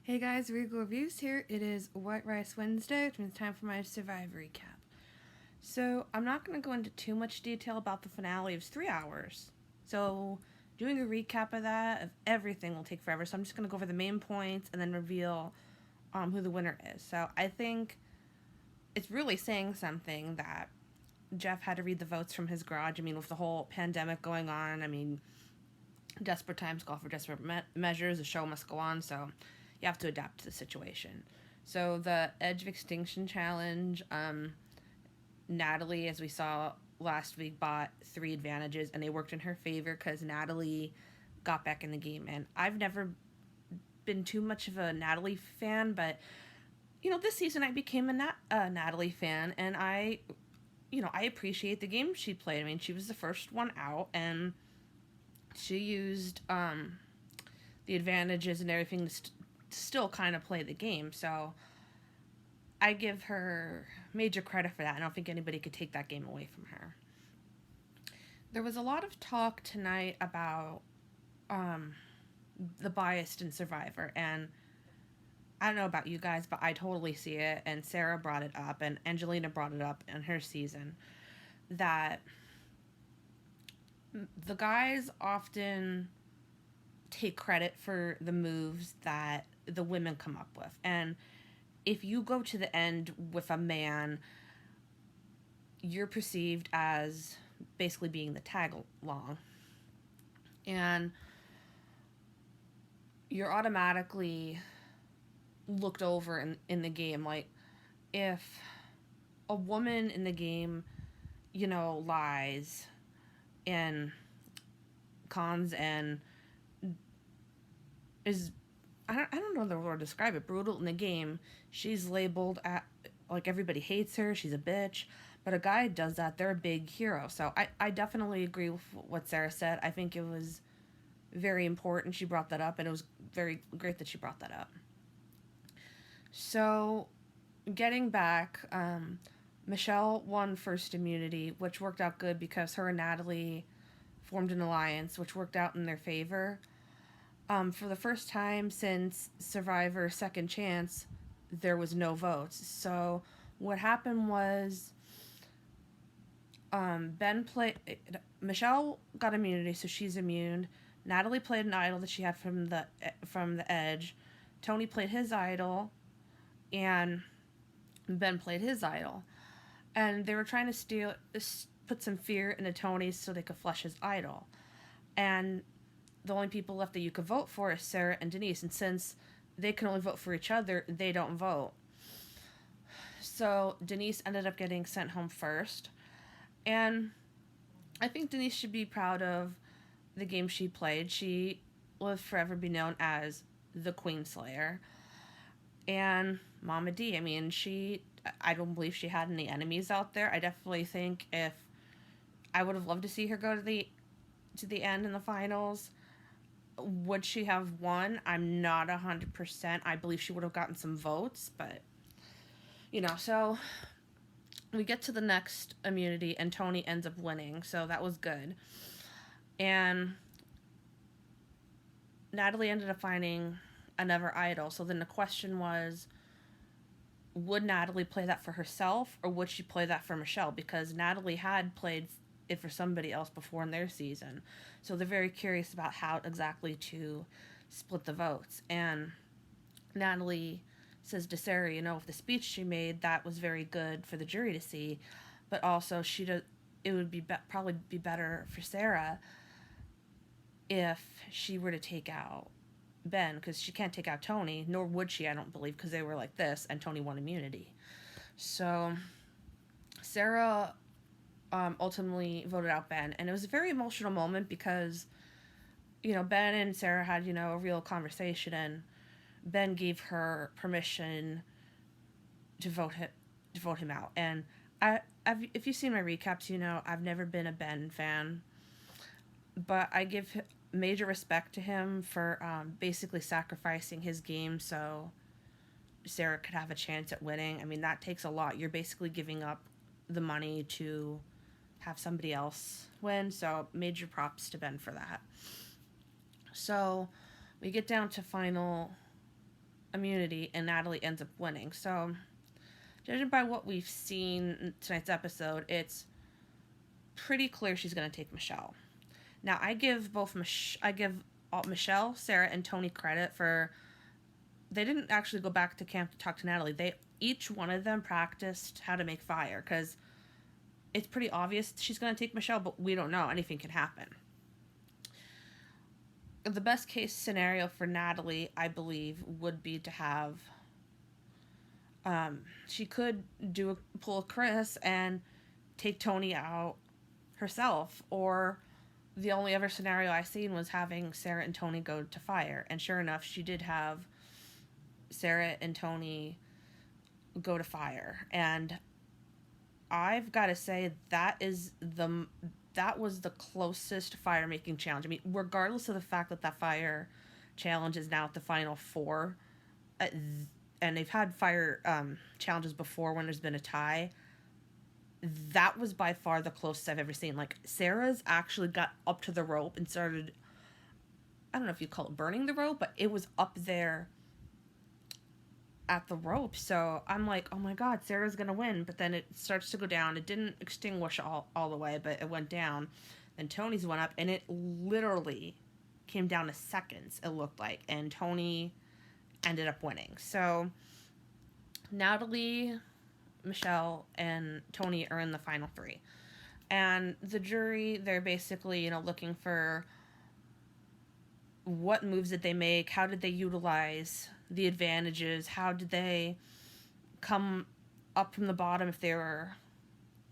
Hey guys, Regal Reviews here. It is White Rice Wednesday, which means time for my Survivor recap. So, I'm not going to go into too much detail about the finale. It was 3 hours. So, doing a recap of that, of everything, will take forever. So, I'm just going to go over the main points and then reveal who the winner is. So, I think it's really saying something that Jeff had to read the votes from his garage. I mean, with the whole pandemic going on, desperate times call for desperate measures. The show must go on, so you have to adapt to the situation. So the Edge of Extinction challenge, Natalie, as we saw last week, bought 3 advantages, and they worked in her favor because Natalie got back in the game. And I've never been too much of a Natalie fan, but this season I became a Natalie fan, and I appreciate the game she played. I mean, she was the first one out, and she used the advantages and everything to still kind of play the game. So I give her major credit for that. I don't think anybody could take that game away from her. There was a lot of talk tonight about the bias in Survivor, and I don't know about you guys, but I totally see it. And Sarah brought it up, and Angelina brought it up in her season, that the guys often take credit for the moves that the women come up with. And if you go to the end with a man, you're perceived as basically being the tag along. And you're automatically looked over in the game. Like, if a woman in the game, lies and cons and is, I don't know the word to describe it, brutal in the game, she's labeled at, like, everybody hates her, she's a bitch. But a guy does that, they're a big hero. So I definitely agree with what Sarah said. I think it was very important she brought that up, and it was very great that she brought that up. So, getting back, Michelle won first immunity, which worked out good because her and Natalie formed an alliance, which worked out in their favor. For the first time since Survivor Second Chance, there was no votes. So what happened was, Michelle got immunity, so she's immune. Natalie played an idol that she had from the Edge. Tony played his idol, and Ben played his idol. And they were trying to put some fear into Tony so they could flush his idol. And the only people left that you could vote for is Sarah and Denise. And since they can only vote for each other, they don't vote. So Denise ended up getting sent home first. And I think Denise should be proud of the game she played. She will forever be known as the Queen Slayer. And Mama D, I don't believe she had any enemies out there. I definitely think if I would have loved to see her go to the end in the finals. Would she have won? I'm not 100%. I believe she would have gotten some votes, but so we get to the next immunity and Tony ends up winning, so that was good. And Natalie ended up finding another idol. So then the question was, would Natalie play that for herself or would she play that for Michelle? Because Natalie had played it for somebody else before in their season. So they're very curious about how exactly to split the votes. And Natalie says to Sarah, with the speech she made, that was very good for the jury to see. But also, it would probably be better for Sarah if she were to take out Ben, because she can't take out Tony, nor would she, I don't believe, because they were like this, and Tony won immunity. So Sarah ultimately voted out Ben, and it was a very emotional moment because, Ben and Sarah had, a real conversation, and Ben gave her permission to vote him out. And if you've seen my recaps, I've never been a Ben fan, but I give major respect to him for basically sacrificing his game so Sarah could have a chance at winning. I mean, that takes a lot. You're basically giving up the money to have somebody else win, so major props to Ben for that. So we get down to final immunity, and Natalie ends up winning. So, judging by what we've seen in tonight's episode, it's pretty clear she's going to take Michelle. Now, I give Michelle, Sarah, and Tony credit for they didn't actually go back to camp to talk to Natalie. They each one of them practiced how to make fire because it's pretty obvious she's going to take Michelle, but we don't know. Anything can happen. The best case scenario for Natalie, I believe, would be to have she could pull a Chris and take Tony out herself, or the only other scenario I seen was having Sarah and Tony go to fire, and sure enough, she did have Sarah and Tony go to fire, and I've got to say that was the closest fire making challenge. I mean, regardless of the fact that fire challenge is now at the final four, and they've had fire challenges before when there's been a tie. That was by far the closest I've ever seen. Like, Sarah's actually got up to the rope and started, I don't know if you call it burning the rope, but it was up there at the rope. So I'm like, oh my God, Sarah's going to win. But then it starts to go down. It didn't extinguish all the way, but it went down. Then Tony's went up, and it literally came down to seconds, it looked like. And Tony ended up winning. So Natalie, Michelle, and Tony are in the final three. And the jury, they're basically, looking for what moves did they make, how did they utilize the advantages, how did they come up from the bottom if they were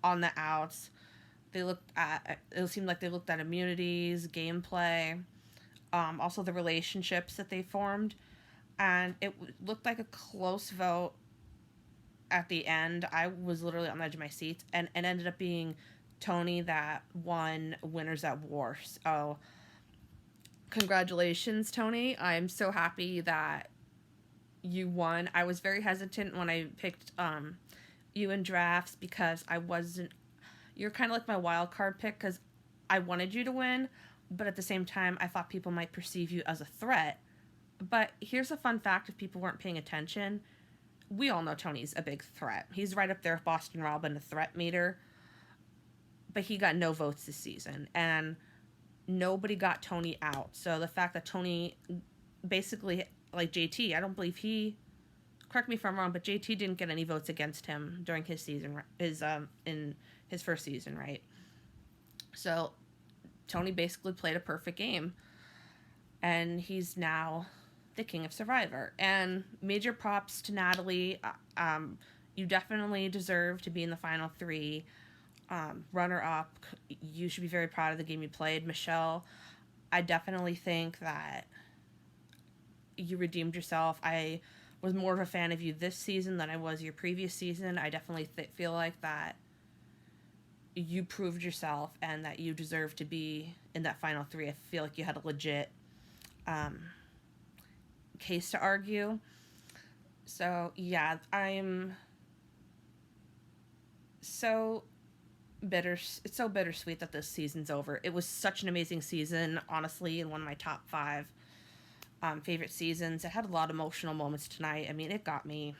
on the outs. It seemed like they looked at immunities, gameplay, also the relationships that they formed. And it looked like a close vote at the end. I was literally on the edge of my seat, and it ended up being Tony that won Winners at War. So congratulations, Tony. I'm so happy that you won. I was very hesitant when I picked you in drafts because you're kind of like my wild card pick because I wanted you to win, but at the same time I thought people might perceive you as a threat. But here's a fun fact if people weren't paying attention. We all know Tony's a big threat. He's right up there with Boston Rob in the threat meter. But he got no votes this season. And nobody got Tony out. So the fact that Tony basically, like JT, I don't believe correct me if I'm wrong, but JT didn't get any votes against him during his season, in his first season, right? So Tony basically played a perfect game. And he's now the king of Survivor. And major props to Natalie. You definitely deserve to be in the final three. Runner up, you should be very proud of the game you played. Michelle, I definitely think that you redeemed yourself. I was more of a fan of you this season than I was your previous season. I definitely feel like that you proved yourself and that you deserve to be in that final three. I feel like you had a legit case to argue. So yeah, I'm so bitter. It's so bittersweet that this season's over. It was such an amazing season, honestly, and one of my top 5 favorite seasons. It had a lot of emotional moments tonight. I mean, it got me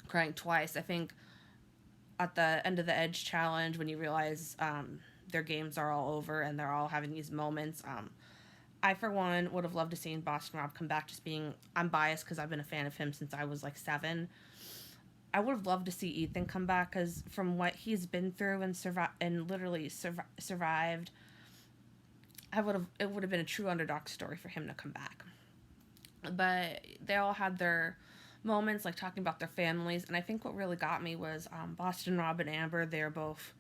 crying twice. I think at the end of the Edge challenge, when you realize their games are all over and they're all having these moments, I, for one, would have loved to see Boston Rob come back. I'm biased because I've been a fan of him since I was like 7. I would have loved to see Ethan come back because from what he's been through and literally survived, it would have been a true underdog story for him to come back. But they all had their moments, like talking about their families, and I think what really got me was Boston Rob and Amber. They're both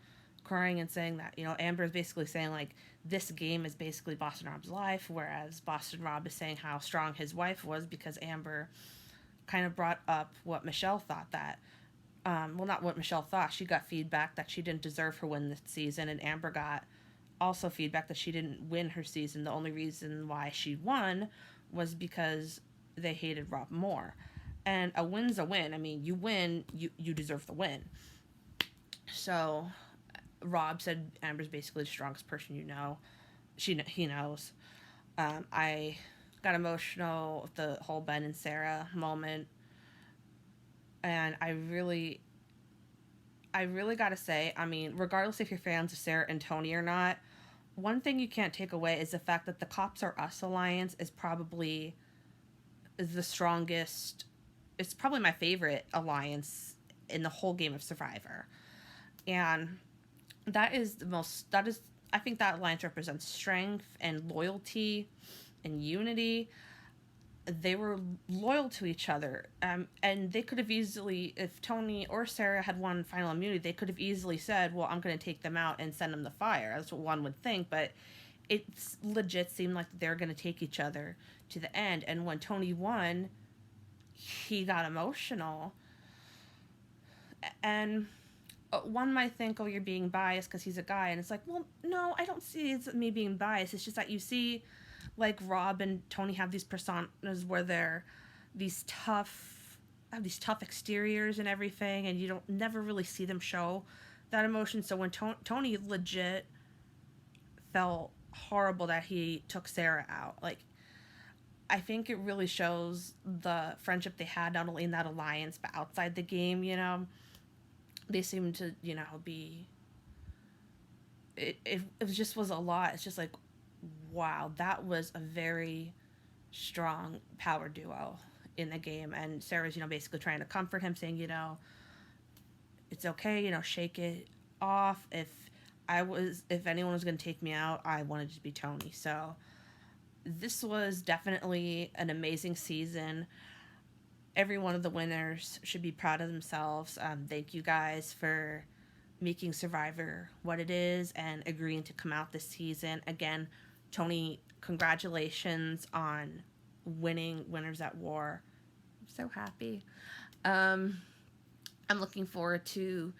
crying and saying that, Amber is basically saying like this game is basically Boston Rob's life, whereas Boston Rob is saying how strong his wife was because Amber kind of brought up what Michelle thought that not what Michelle thought. She got feedback that she didn't deserve her win this season, and Amber got also feedback that she didn't win her season. The only reason why she won was because they hated Rob more. And a win's a win. I mean, you win, you deserve the win. So Rob said Amber's basically the strongest person you know. He knows. I Got emotional with the whole Ben and Sarah moment. And I really gotta say, I mean, regardless if you're fans of Sarah and Tony or not, one thing you can't take away is the fact that the Cops Are Us alliance is the strongest. It's probably my favorite alliance in the whole game of Survivor, and that is I think that alliance represents strength and loyalty and unity. They were loyal to each other, and they could have easily, if Tony or Sarah had won final immunity, they could have easily said, well, I'm going to take them out and send them to fire. That's what one would think, but it's legit seemed like they're going to take each other to the end. And when Tony won, he got emotional. And one might think, oh, you're being biased because he's a guy. And it's like, well, no, I don't see it's me being biased. It's just that you see, like, Rob and Tony have these personas where they're these tough, have these tough exteriors and everything, and you don't never really see them show that emotion. So when Tony legit felt horrible that he took Sarah out, like, I think it really shows the friendship they had, not only in that alliance, but outside the game, you know? They seem to, you know, be. It just was a lot. It's just like, wow, that was a very strong power duo in the game. And Sarah's, you know, basically trying to comfort him, saying, you know, it's okay, you know, shake it off. If anyone was going to take me out, I wanted to be Tony. So this was definitely an amazing season. Every one of the winners should be proud of themselves. Thank you guys for making Survivor what it is and agreeing to come out this season. Again, Tony, congratulations on winning Winners at War. I'm so happy. I'm looking forward to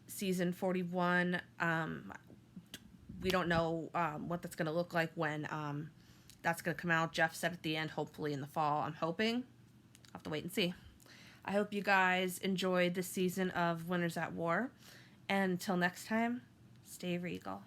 season 41. We don't know what that's going to look like when that's going to come out. Jeff said at the end, hopefully in the fall. I'm hoping. I'll have to wait and see. I hope you guys enjoyed this season of Winners at War. And until next time, stay regal.